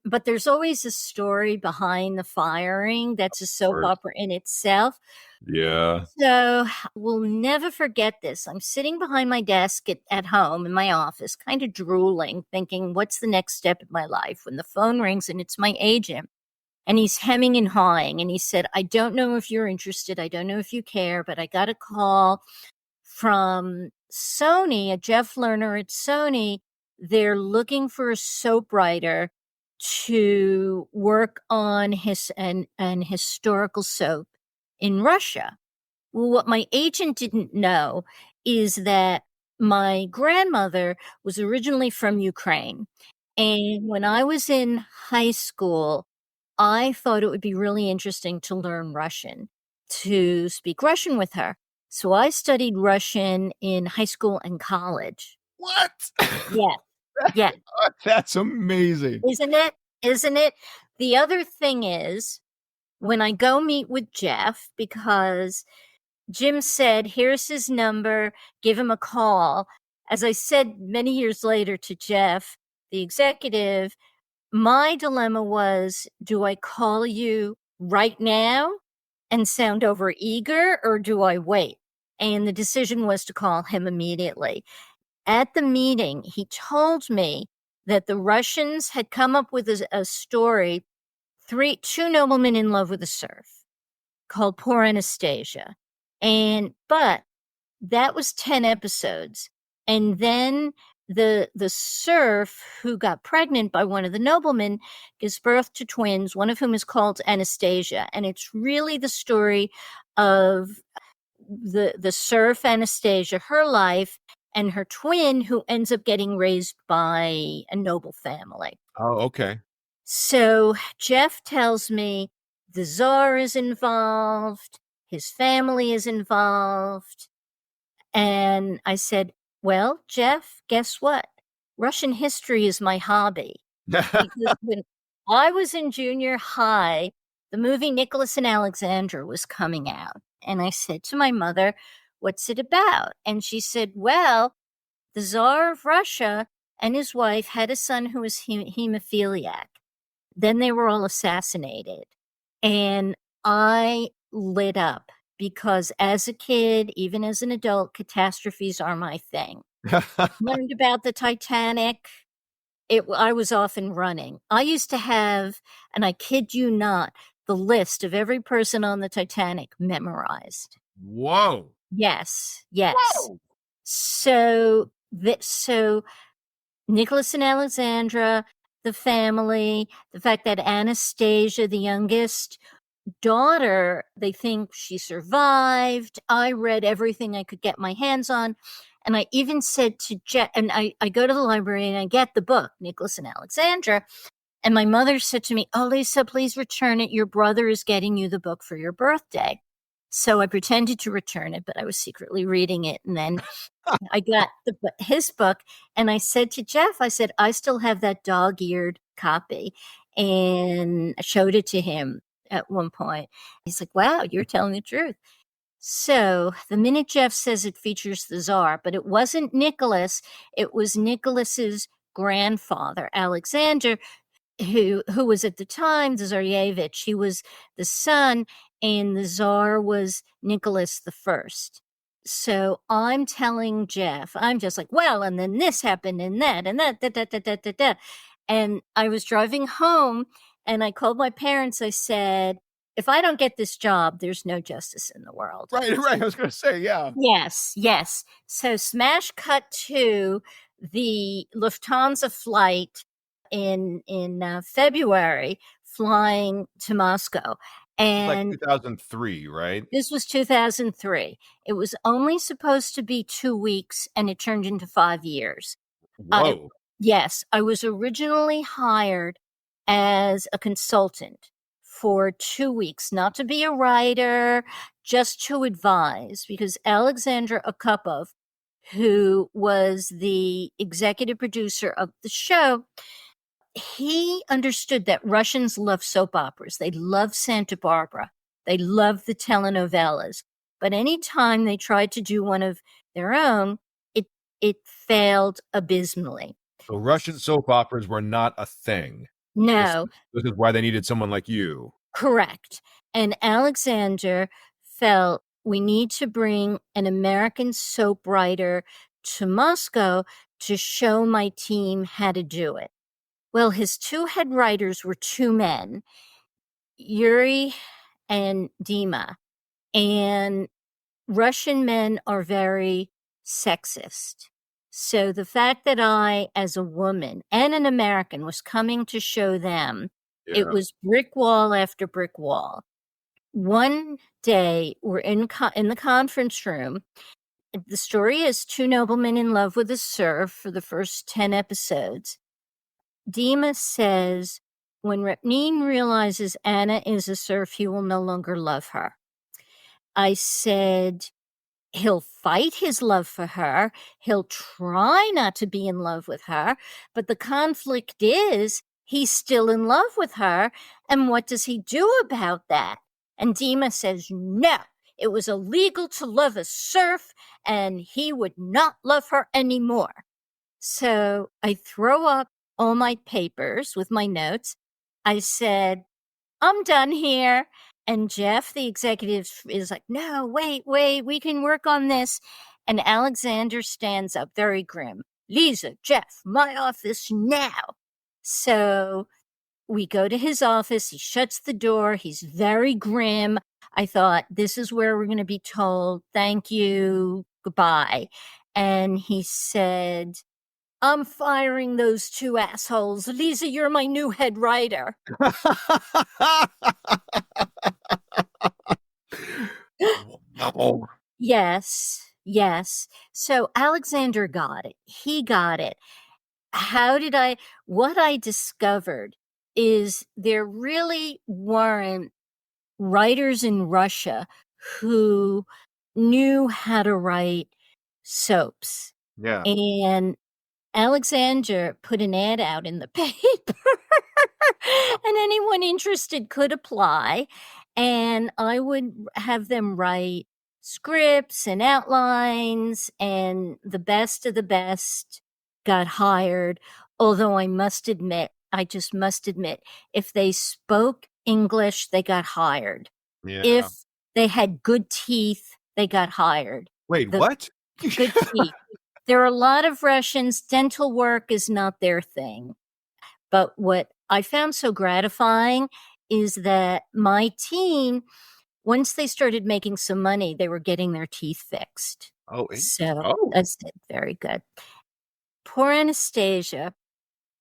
But there's always a story behind the firing that's a soap course. opera in itself. Yeah. So we'll never forget this. I'm sitting behind my desk at home in my office, kind of drooling, thinking, what's the next step in my life? When the phone rings and it's my agent. And he's hemming and hawing. And he said, I don't know if you're interested. I don't know if you care, but I got a call from Sony, a Jeff Lerner at Sony. They're looking for a soap writer to work on an historical soap in Russia. Well, what my agent didn't know is that my grandmother was originally from Ukraine. And when I was in high school, I thought it would be really interesting to learn Russian, to speak Russian with her. So I studied Russian in high school and college. What? Yeah. Yeah. That's amazing. Isn't it? Isn't it? The other thing is when I go meet with Jeff, because Jim said, here's his number, give him a call. As I said many years later to Jeff, the executive, my dilemma was, do I call you right now and sound over eager, or do I wait? And the decision was to call him immediately. At the meeting, he told me that the Russians had come up with a story, two noblemen in love with a serf, called Poor Anastasia. But that was 10 episodes. And then the serf who got pregnant by one of the noblemen gives birth to twins, one of whom is called Anastasia. And it's really the story of the serf Anastasia, her life, and her twin who ends up getting raised by a noble family. Oh, okay. So Jeff tells me the Tsar is involved, his family is involved. And I said, well, Jeff, guess what? Russian history is my hobby. Because when I was in junior high, the movie Nicholas and Alexandra was coming out. And I said to my mother, what's it about? And she said, well, the Tsar of Russia and his wife had a son who was hemophiliac. Then they were all assassinated. And I lit up because as a kid, even as an adult, catastrophes are my thing. Learned about the Titanic. I was often running. I used to have, and I kid you not, the list of every person on the Titanic memorized. Whoa. Yes, yes. Whoa. So Nicholas and Alexandra, the family, the fact that Anastasia, the youngest daughter, they think she survived. I read everything I could get my hands on. And I even said to Jeff, and I go to the library and I get the book, Nicholas and Alexandra. And my mother said to me, oh, Lisa, please return it. Your brother is getting you the book for your birthday. So I pretended to return it, but I was secretly reading it. And then I got his book. And I said to Jeff, I said, I still have that dog-eared copy. And I showed it to him at one point. He's like, wow, you're telling the truth. So the minute Jeff says it features the Tsar, but it wasn't Nicholas, it was Nicholas's grandfather, Alexander, who was at the time the Tsarevich. He was the son, and the Tsar was Nicholas the First. So I'm telling Jeff, I'm just like, well, and then this happened, and that, da, da, da, da, da, da. And I was driving home, and I called my parents. I said, if I don't get this job, there's no justice in the world. Right. I was going to say, yeah. Yes. So smash cut to the Lufthansa flight in February, flying to Moscow. And like 2003, right? This was 2003. It was only supposed to be 2 weeks, and it turned into 5 years. Whoa. Yes, I was originally hired as a consultant for 2 weeks, not to be a writer, just to advise, because Alexandra Akupov, who was the executive producer of the show, he understood that Russians love soap operas. They love Santa Barbara. They love the telenovelas. But anytime they tried to do one of their own, it failed abysmally. So Russian soap operas were not a thing. No, This is why they needed someone like you. correct. And Alexander felt we need to bring an American soap writer to Moscow to show my team how to do it. Well, his two head writers were two men, Yuri and Dima. And Russian men are very sexist. So the fact that I, as a woman and an American, was coming to show them, it was brick wall after brick wall. One day, we're in the conference room. The story is two noblemen in love with a serf for the first 10 episodes. Dima says, when Repnin realizes Anna is a serf, he will no longer love her. I said, he'll fight his love for her. He'll try not to be in love with her. But the conflict is he's still in love with her. And what does he do about that? And Dima says, no, it was illegal to love a serf, and he would not love her anymore. So I throw up all my papers with my notes. I said, I'm done here. And Jeff, the executive, is like, no, wait, we can work on this. And Alexander stands up very grim. Lisa, Jeff, my office now. So we go to his office. He shuts the door. He's very grim. I thought, this is where we're going to be told, thank you, goodbye. And he said, I'm firing those two assholes. Lisa, you're my new head writer. Wow. Yes. So Alexander got it. He got it. What I discovered is there really weren't writers in Russia who knew how to write soaps. Yeah. And Alexander put an ad out in the paper, and anyone interested could apply. And I would have them write scripts and outlines, and the best of the best got hired. Although I just must admit, if they spoke English, they got hired. Yeah. If they had good teeth, they got hired. Wait, what? Good teeth. There are a lot of Russians, dental work is not their thing. But what I found so gratifying is that my team, once they started making some money, they were getting their teeth fixed. That's very good. Poor Anastasia.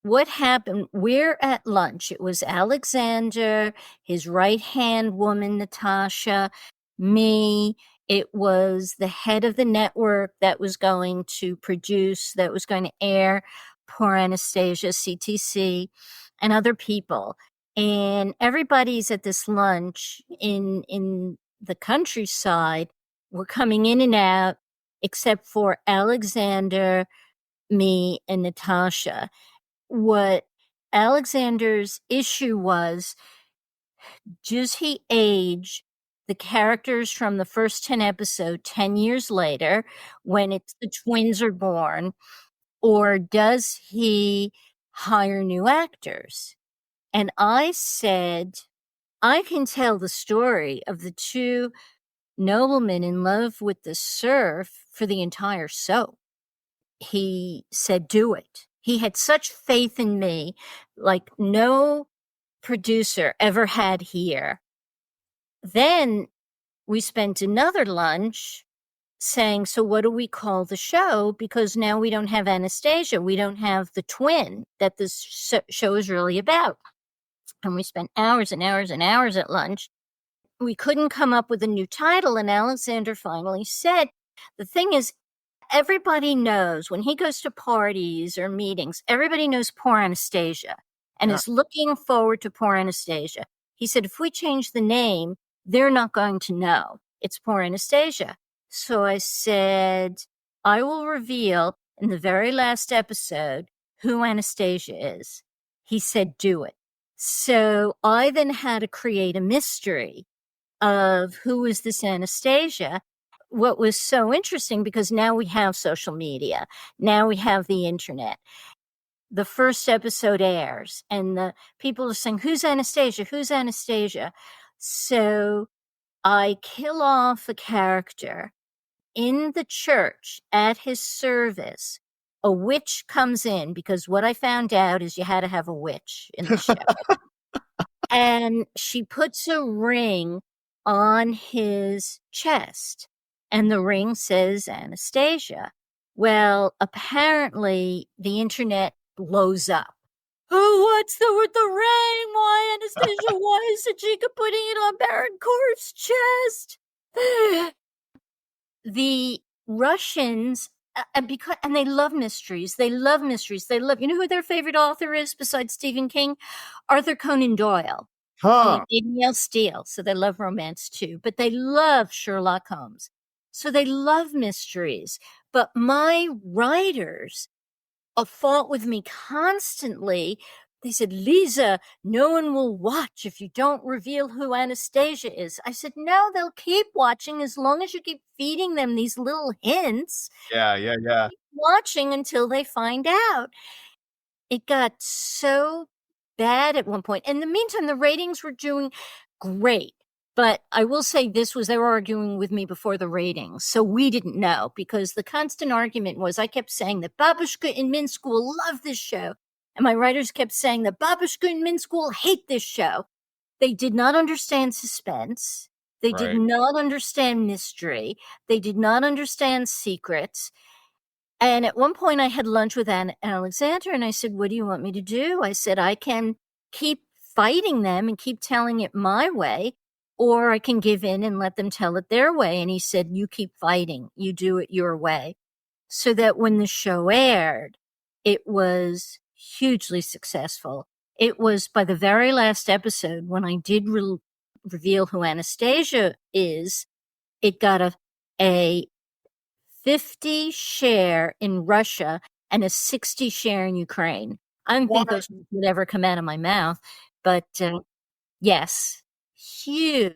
What happened? We're at lunch. It was Alexander, his right-hand woman, Natasha, me. It was the head of the network that was going to produce, that was going to air Poor Anastasia, CTC, and other people. And everybody's at this lunch in the countryside. We're coming in and out, except for Alexander, me, and Natasha. What Alexander's issue was, does he age the characters from the first 10 episodes 10 years later when the twins are born, or does he hire new actors? And I said, I can tell the story of the two noblemen in love with the serf for the entire soap. He said, do it. He had such faith in me, like no producer ever had here. Then we spent another lunch saying, so what do we call the show? Because now we don't have Anastasia. We don't have the twin that this show is really about. And we spent hours and hours and hours at lunch. We couldn't come up with a new title. And Alexander finally said, the thing is, everybody knows when he goes to parties or meetings, everybody knows Poor Anastasia. and Yeah. is looking forward to Poor Anastasia. He said, if we change the name, they're not going to know it's Poor Anastasia. So I said, I will reveal in the very last episode who Anastasia is. He said, do it. So I then had to create a mystery of who is this Anastasia. What was so interesting, because now we have social media, now we have the internet. The first episode airs, and the people are saying, who's Anastasia? Who's Anastasia? So I kill off a character in the church at his service. A witch comes in, because what I found out is you had to have a witch in the show. And she puts a ring on his chest, and the ring says Anastasia. Well, apparently the internet blows up. Oh, what's with the ring? Why, Anastasia? Why is Sajika putting it on Baron Corb's chest? The Russians, and they love mysteries. They love mysteries. They love, you know who their favorite author is besides Stephen King? Arthur Conan Doyle. Huh. Danielle Steele. So they love romance too, but they love Sherlock Holmes. So they love mysteries. But my writers fought with me constantly. They said, Lisa, no one will watch if you don't reveal who Anastasia is. I said, no, they'll keep watching as long as you keep feeding them these little hints. Yeah. Keep watching until they find out. It got so bad at one point. In the meantime, the ratings were doing great. But I will say this was, they were arguing with me before the ratings. So we didn't know, because the constant argument was, I kept saying that Babushka and Minsk will love this show. And my writers kept saying that Babushka and Minsk will hate this show. They did not understand suspense. They did Right. not understand mystery. They did not understand secrets. And at one point I had lunch with Alexander, and I said, what do you want me to do? I said, I can keep fighting them and keep telling it my way, or I can give in and let them tell it their way. And he said, you keep fighting. You do it your way. So that when the show aired, it was hugely successful. It was by the very last episode, when I did reveal who Anastasia is, it got a 50 share in Russia and a 60 share in Ukraine. I don't think What? those would ever come out of my mouth, but yes, huge.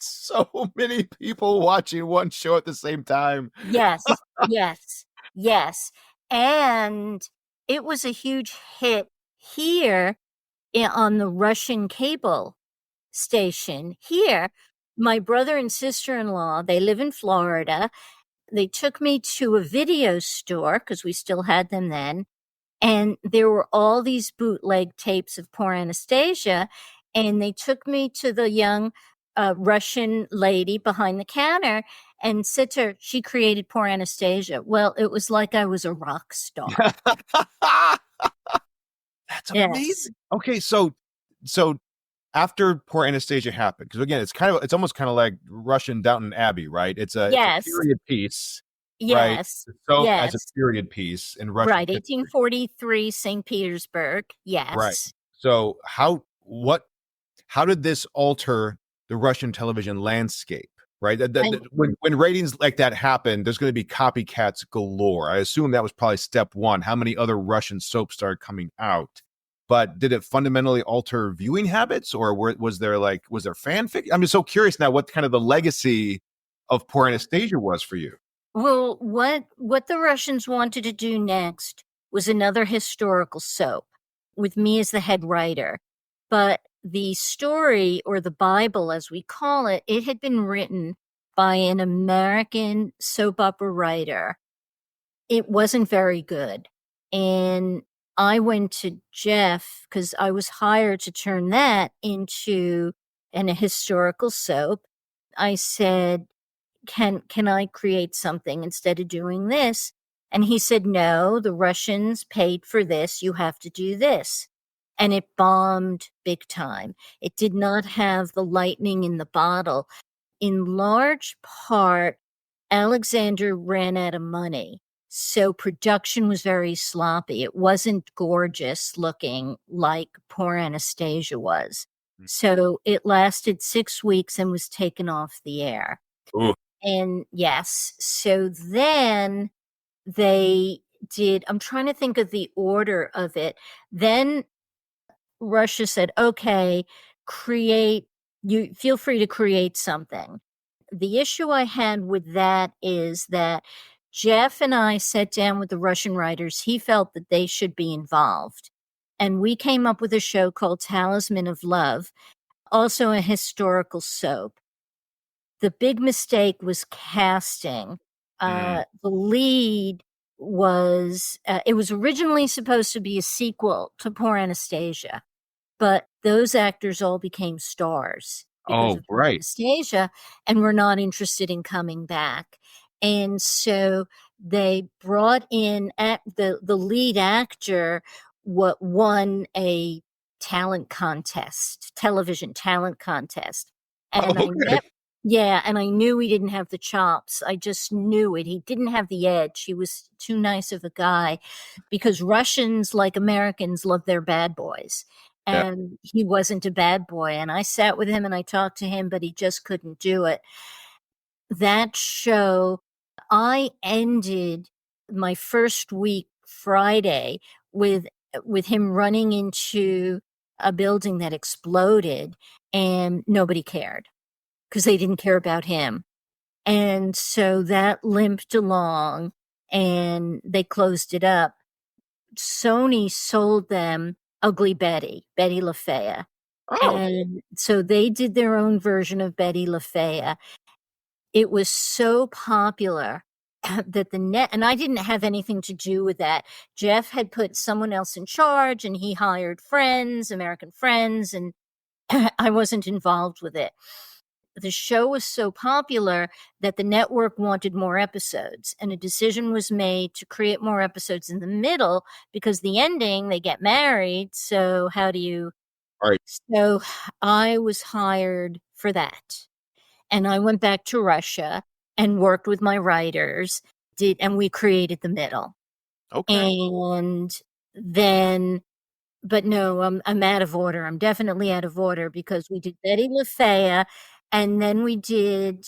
So many people watching one show at the same time. Yes, yes, yes. And it was a huge hit here on the Russian cable station. Here, my brother and sister-in-law, they live in Florida. They took me to a video store, because we still had them then, and there were all these bootleg tapes of Poor Anastasia, and they took me to the young Russian lady behind the counter and said to her, she created Poor Anastasia. Well, it was like I was a rock star. That's Yes. amazing. Okay, so after Poor Anastasia happened, because again, it's almost kind of like Russian Downton Abbey, right? It's a Yes. period piece, right? Yes. The soap as a Yes. period piece in Russian Right. history, 1843, St. Petersburg. right? Yes. So how did this alter the Russian television landscape? Right, when ratings like that happen, there's going to be copycats galore. I assume that was probably step one. How many other Russian soaps started coming out? But did it fundamentally alter viewing habits, or was there fanfic? I'm just so curious now what kind of the legacy of Poor Anastasia was for you. Well, what the Russians wanted to do next was another historical soap with me as the head writer. But the story, or the Bible as we call it, it had been written by an American soap opera writer. It wasn't very good. And I went to Jeff, because I was hired to turn that into a historical soap. I said, can I create something instead of doing this? And he said, no, the Russians paid for this. You have to do this. And it bombed big time. It did not have the lightning in the bottle. In large part, Alexander ran out of money. So production was very sloppy. It wasn't gorgeous looking like Poor Anastasia was. So it lasted 6 weeks and was taken off the air. Ooh. And yes, so then they did, I'm trying to think of the order of it. Then Russia said, okay, create, you feel free to create something. The issue I had with that is that Jeff and I sat down with the Russian writers. He felt that they should be involved. And we came up with a show called Talisman of Love, also a historical soap. The big mistake was casting. The lead was, it was originally supposed to be a sequel to Poor Anastasia, but those actors all became stars because Oh, of Poor right. Anastasia and were not interested in coming back. And so they brought in the lead actor, what won a talent contest, television talent contest. Oh, And I okay. never, yeah, and I knew he didn't have the chops. I just knew it. He didn't have the edge. He was too nice of a guy because Russians, like Americans, love their bad boys. Yeah. And he wasn't a bad boy. And I sat with him and I talked to him, but he just couldn't do it. That show, I ended my first week Friday with him running into a building that exploded and nobody cared because they didn't care about him. And so that limped along and they closed it up. Sony sold them Ugly Betty, Betty LaFaya. Oh, And so they did their own version of Betty LaFaya. It was so popular that the net, and I didn't have anything to do with that. Jeff had put someone else in charge and he hired friends, American friends, and I wasn't involved with it. The show was so popular that the network wanted more episodes, and a decision was made to create more episodes in the middle because the ending, they get married. So, how do you? all right. So, I was hired for that. And I went back to Russia and worked with my writers, and we created the middle. Okay. And then but no, I'm out of order. I'm definitely out of order because we did Betty LaFaya, and then we did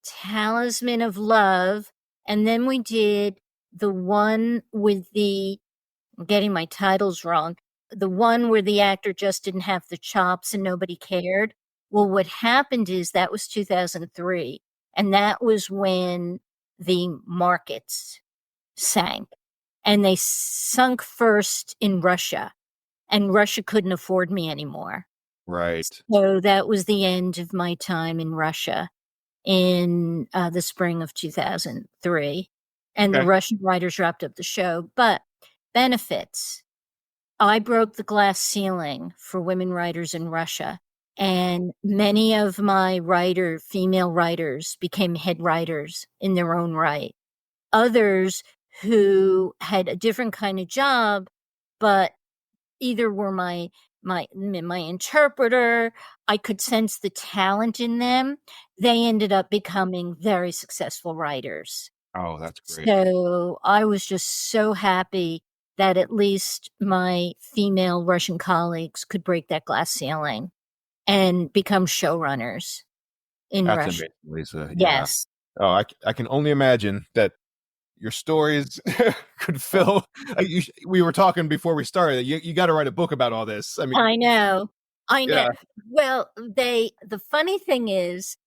Talisman of Love, and then we did the one with I'm getting my titles wrong, the one where the actor just didn't have the chops and nobody cared. Well, what happened is that was 2003, and that was when the markets sank, and they sunk first in Russia, and Russia couldn't afford me anymore. Right. So that was the end of my time in Russia in the spring of 2003. And the Okay. Russian writers wrapped up the show. But benefits, I broke the glass ceiling for women writers in Russia. And many of my female writers became head writers in their own right. Others who had a different kind of job, but either were my interpreter, I could sense the talent in them. They ended up becoming very successful writers. Oh, that's great. So I was just so happy that at least my female Russian colleagues could break that glass ceiling and become showrunners in That's Russia. amazing, Lisa. Yeah. Yes, Oh, I can only imagine that your stories could fill. We were talking before we started. You got to write a book about all this. I mean, I know. I know. yeah. Well, the funny thing is,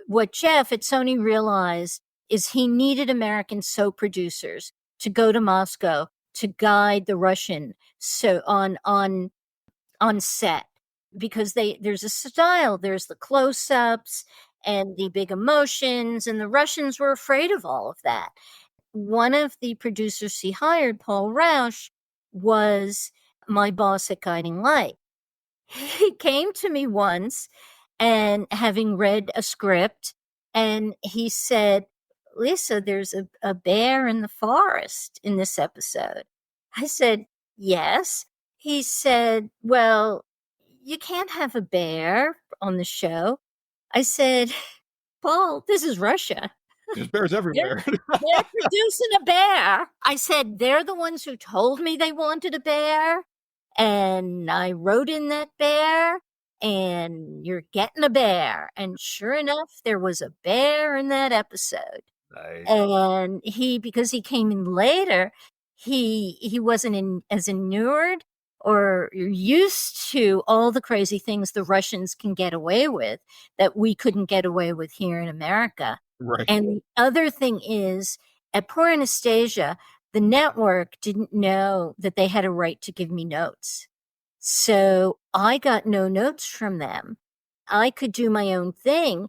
what Jeff at Sony realized is he needed American soap producers to go to Moscow to guide the Russian so on set because there's a style, there's the close-ups and the big emotions, and the Russians were afraid of all of that. One of the producers he hired, Paul Rausch, was my boss at Guiding Light. He came to me once and having read a script, and he said, Lisa, there's a bear in the forest in this episode. I said, yes. He said, well, you can't have a bear on the show. I said, Paul, this is Russia. There's bears They're everywhere. they're producing a bear. I said, they're the ones who told me they wanted a bear. And I wrote in that bear, and you're getting a bear. And sure enough, there was a bear in that episode. Nice. And because he came in later, he wasn't as inured or used to all the crazy things the Russians can get away with that we couldn't get away with here in America. Right. And the other thing is, at Poor Anastasia, the network didn't know that they had a right to give me notes. So I got no notes from them. I could do my own thing.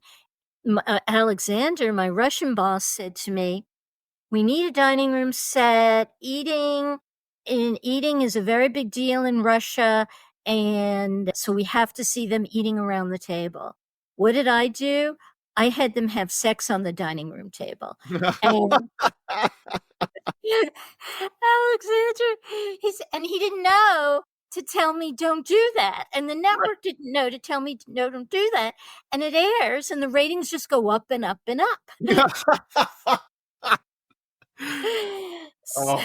Alexander, my Russian boss, said to me, "We need a dining room set. Eating is a very big deal in Russia, and so we have to see them eating around the table." What did I do? I had them have sex on the dining room table. And Alexander, he didn't know to tell me don't do that. And the network didn't know to tell me no, don't do that. And it airs and the ratings just go up and up and up. Oh, So,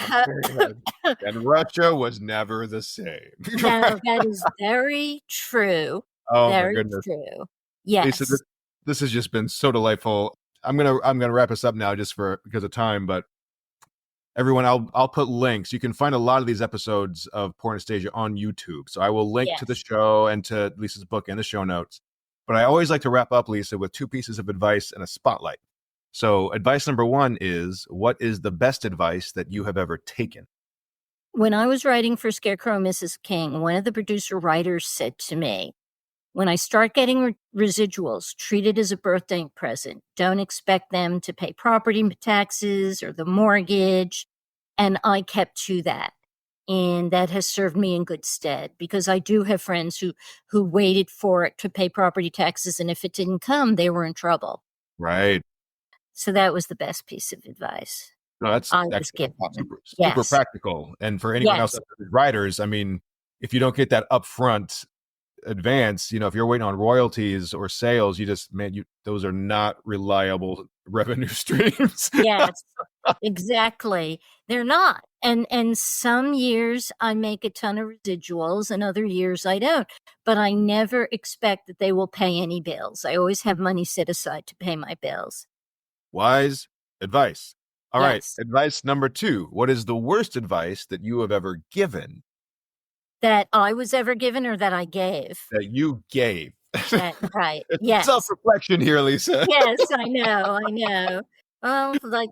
man. And Russia was never the same. no, that is very true. Oh my Very goodness. true. Lisa, Yes. this has just been so delightful. I'm gonna wrap us up now just because of time, but everyone, I'll put links. You can find a lot of these episodes of Poor Anastasia on YouTube. So I will link to the Yes. show and to Lisa's book in the show notes. But I always like to wrap up, Lisa, with 2 pieces of advice and a spotlight. So advice number 1 is, what is the best advice that you have ever taken? When I was writing for Scarecrow and Mrs. King, one of the producer writers said to me, "When I start getting residuals, treat it as a birthday present. Don't expect them to pay property taxes or the mortgage." And I kept to that. And that has served me in good stead, because I do have friends who waited for it to pay property taxes, and if it didn't come, they were in trouble. Right. So that was the best piece of advice No, that's I was actually given. super Yes. practical. And for anyone else, Yes. writers, I mean, if you don't get that upfront advance, if you're waiting on royalties or sales, those are not reliable revenue streams. Yes. Exactly. They're not. And some years I make a ton of residuals and other years I don't. But I never expect that they will pay any bills. I always have money set aside to pay my bills. Wise advice. All right. Yes. Advice number 2. What is the worst advice that you have ever given? That I was ever given or that I gave? That you gave. Right. It's Yes. self-reflection here, Lisa. Yes, I know. Well, like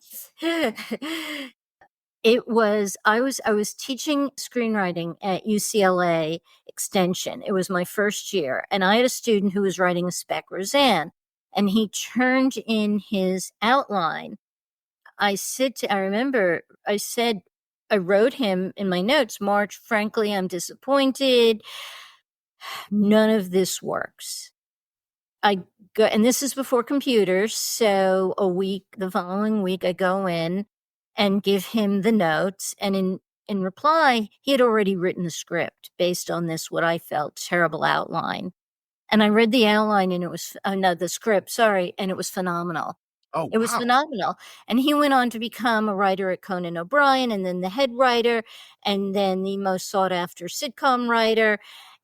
I was teaching screenwriting at UCLA Extension. It was my first year, and I had a student who was writing a spec Roseanne, and he turned in his outline. I remember I said, I wrote him in my notes, "March, frankly, I'm disappointed. None of this works." I go, and this is before computers. So the following week, I go in and give him the notes. And in reply, he had already written the script based on this, what I felt, terrible outline. And I read the outline, and it was, no, the script, sorry. And it was phenomenal. Oh, It was wow. phenomenal. And he went on to become a writer at Conan O'Brien, and then the head writer, and then the most sought after sitcom writer.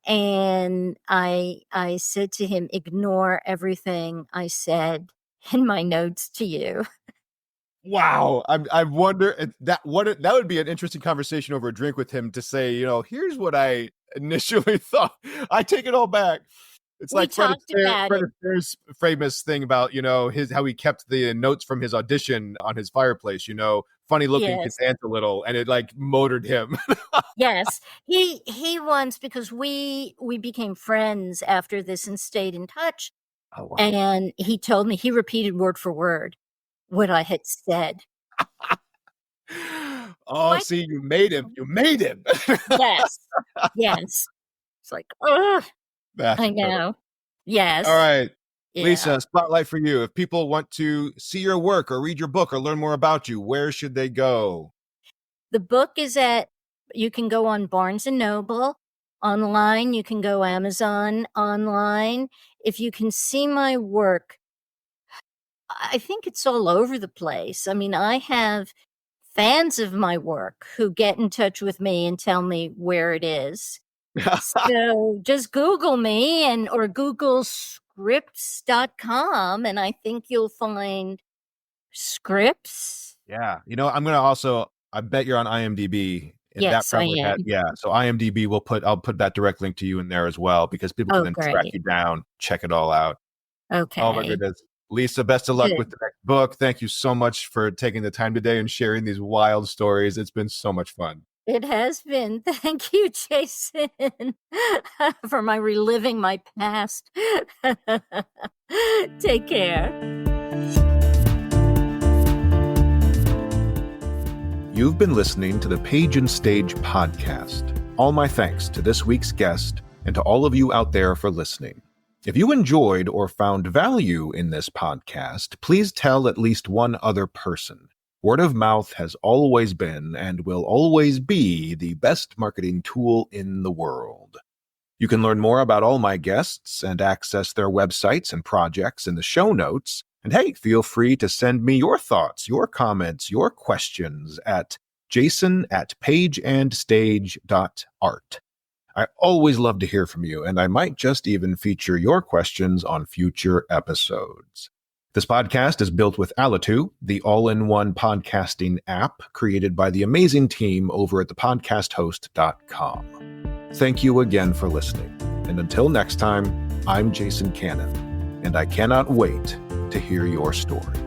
And I said to him, "Ignore everything I said in my notes to you." Wow. I wonder that would be an interesting conversation over a drink with him, to say, here's what I initially thought. I take it all back. It's We like Fred talked about it. Astaire's famous thing about, how he kept the notes from his audition on his fireplace, funny looking Yes. Chrysanthemum, and it like motored him. Yes. He once, because we became friends after this and stayed in touch. Oh, wow. And he told me, he repeated word for word what I had said. Oh, see, you made him. You made him. Yes. Yes. It's like, oh, That's I incredible. know. Yes. All right. Yeah. Lisa, spotlight for you. If people want to see your work or read your book or learn more about you, where should they go? The book is you can go on Barnes and Noble online. You can go Amazon online. If you can see my work, I think it's all over the place. I mean, I have fans of my work who get in touch with me and tell me where it is. So just Google me or Google scripts.com, and I think you'll find scripts. Yeah. I'm going to also, I bet you're on IMDb. And that Yes, I probably am. so IMDb I'll put that direct link to you in there as well, because people can Oh, then track great. you down, check it all out. Oh my Okay. goodness. Lisa, best of luck with Good. the next book. Thank you so much for taking the time today and sharing these wild stories. It's been so much fun. It has been. Thank you, Jason, for my reliving my past. Take care. You've been listening to the Page and Stage podcast. All my thanks to this week's guest and to all of you out there for listening. If you enjoyed or found value in this podcast, please tell at least one other person. Word of mouth has always been and will always be the best marketing tool in the world. You can learn more about all my guests and access their websites and projects in the show notes. And hey, feel free to send me your thoughts, your comments, your questions at jason@pageandstage.art. I always love to hear from you, and I might just even feature your questions on future episodes. This podcast is built with Alitu, the all-in-one podcasting app created by the amazing team over at thepodcasthost.com. Thank you again for listening. And until next time, I'm Jason Cannon, and I cannot wait to hear your story.